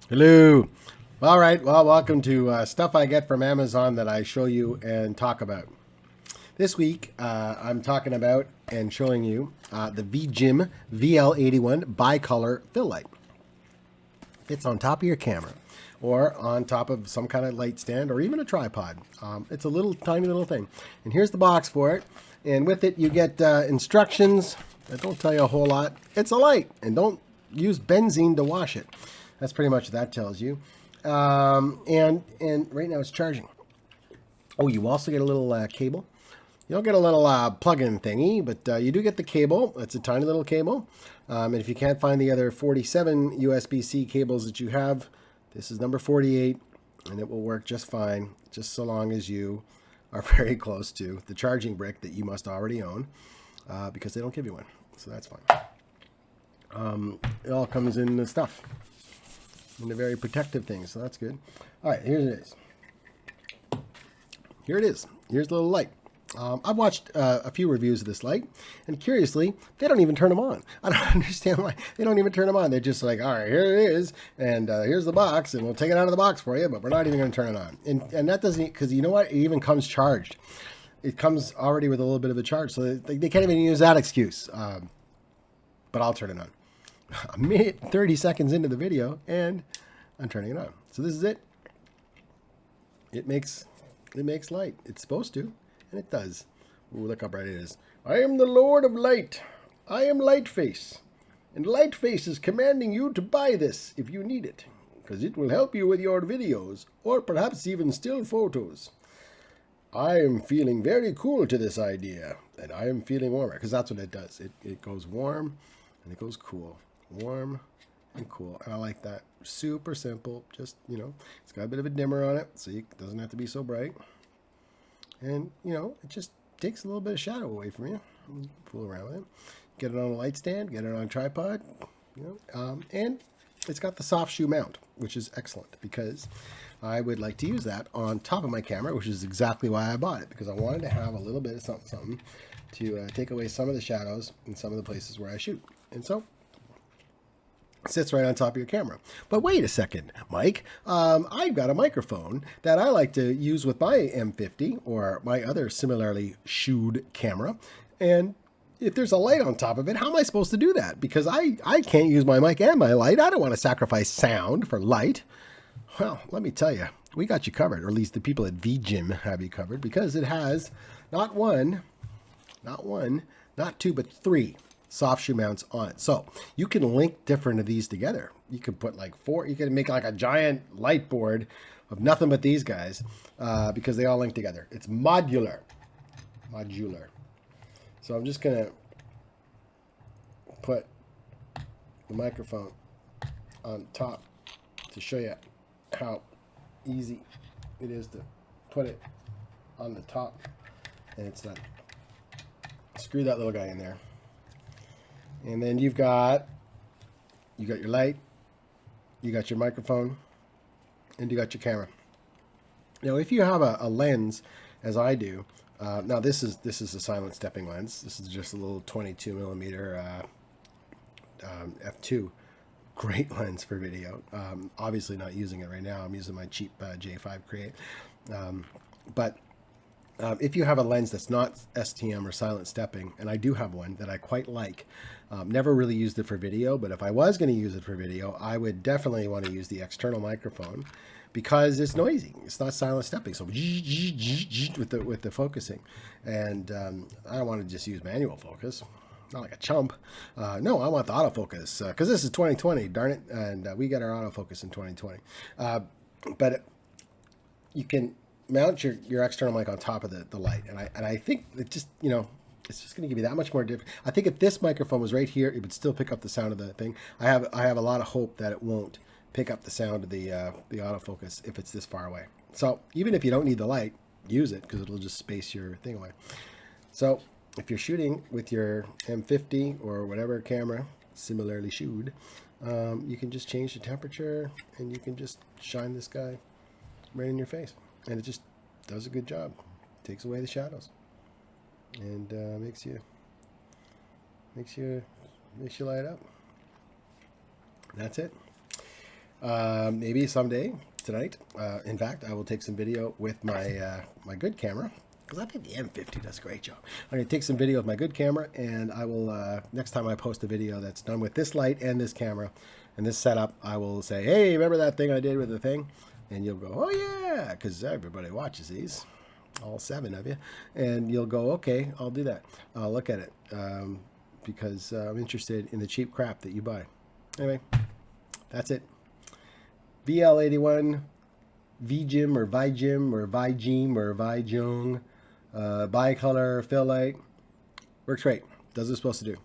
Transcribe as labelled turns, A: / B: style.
A: Hello. All right. Well, welcome to stuff I get from Amazon that I show you and talk about. This week, I'm talking about and showing you the Vijim VL81 bicolor fill light. It's on top of your camera or on top of some kind of light stand or even a tripod. It's a little tiny little thing. And here's the box for it. And with it, you get instructions that don't tell you a whole lot. It's a light, and don't use benzene to wash it. That's pretty much what that tells you. And right now it's charging. Oh, you also get a little cable. You don't get a little plug-in thingy, but you do get the cable. It's a tiny little cable. And if you can't find the other 47 USB-C cables that you have, this is number 48, and it will work just fine, just so long as you are very close to the charging brick that you must already own, because they don't give you one. So that's fine. It all comes in the stuff, in a very protective thing, so that's good. All right, here it is. Here it is. Here's the little light. I've watched a few reviews of this light, and curiously, they don't even turn them on. I don't understand why they don't even turn them on. They're just like, all right, here it is, and here's the box, and we'll take it out of the box for you, but we're not even going to turn it on. And that doesn't, because you know what? It even comes charged. It comes already with a little bit of a charge, so they can't even use that excuse. But I'll turn it on. A minute 30 seconds into the video, and I'm turning it on. So this is it. It makes light. It's supposed to. And it does. Ooh, look how bright it is. I am the Lord of Light. I am Lightface. And Lightface is commanding you to buy this if you need it, because it will help you with your videos, or perhaps even still photos. I am feeling very cool to this idea, and I am feeling warmer, because that's what it does. It goes warm, and it goes cool. Warm and cool. And I like that. Super simple. Just, it's got a bit of a dimmer on it, so it doesn't have to be so bright. And, it just takes a little bit of shadow away from you. Fool around with it. Get it on a light stand, get it on a tripod, and it's got the soft shoe mount, which is excellent, because I would like to use that on top of my camera, which is exactly why I bought it, because I wanted to have a little bit of something to take away some of the shadows in some of the places where I shoot. And so sits right on top of your camera. But wait a second, Mike. I've got a microphone that I like to use with my M50 or my other similarly shoed camera. And if there's a light on top of it, how am I supposed to do that? Because I can't use my mic and my light. I don't want to sacrifice sound for light. Well, let me tell you, we got you covered, or at least the people at Vijim have you covered, because it has not one, not two, but three soft shoe mounts on it. So you can link different of these together. You can put like four, you can make like a giant light board of nothing but these guys, because they all link together. It's modular. So I'm just going to put the microphone on top to show you how easy it is to put it on the top, and it's done. Screw that little guy in there. And then you got your light, you got your microphone, and you got your camera. Now, if you have a lens, as I do, now this is a silent stepping lens. This is just a little 22 millimeter f2. Great lens for video. Obviously not using it right now. I'm using my cheap J5 Create. But if you have a lens that's not STM or silent stepping, and I do have one that I quite like, never really used it for video, but if I was going to use it for video, I would definitely want to use the external microphone, because it's noisy. It's not silent stepping, so with the focusing. And I don't want to just use manual focus. Not like a chump. No, I want the autofocus, because this is 2020, darn it, and we get our autofocus in 2020. But you can mount your external mic on top of the light, and I think it just, it's just going to give you that much more different. I think if this microphone was right here, it would still pick up the sound of the thing. I have a lot of hope that it won't pick up the sound of the autofocus if it's this far away. So even if you don't need the light, use it, because it'll just space your thing away. So if you're shooting with your M50 or whatever camera, similarly shoed, you can just change the temperature, and you can just shine this guy right in your face, and it just does a good job. Takes away the shadows, and makes you light up. That's it. Maybe someday, tonight. In fact, I will take some video with my my good camera, because I think the M50 does a great job. I'm going to take some video with my good camera, and I will, next time I post a video that's done with this light and this camera and this setup, I will say, hey, remember that thing I did with the thing? And you'll go, oh yeah, because everybody watches these, all 7 of you, and you'll go, okay, I'll do that. I'll look at it, because I'm interested in the cheap crap that you buy. Anyway, that's it. VL81, Vijim or Vijim or Vijim or Vijung, bicolor fill light, works great, does what it's supposed to do.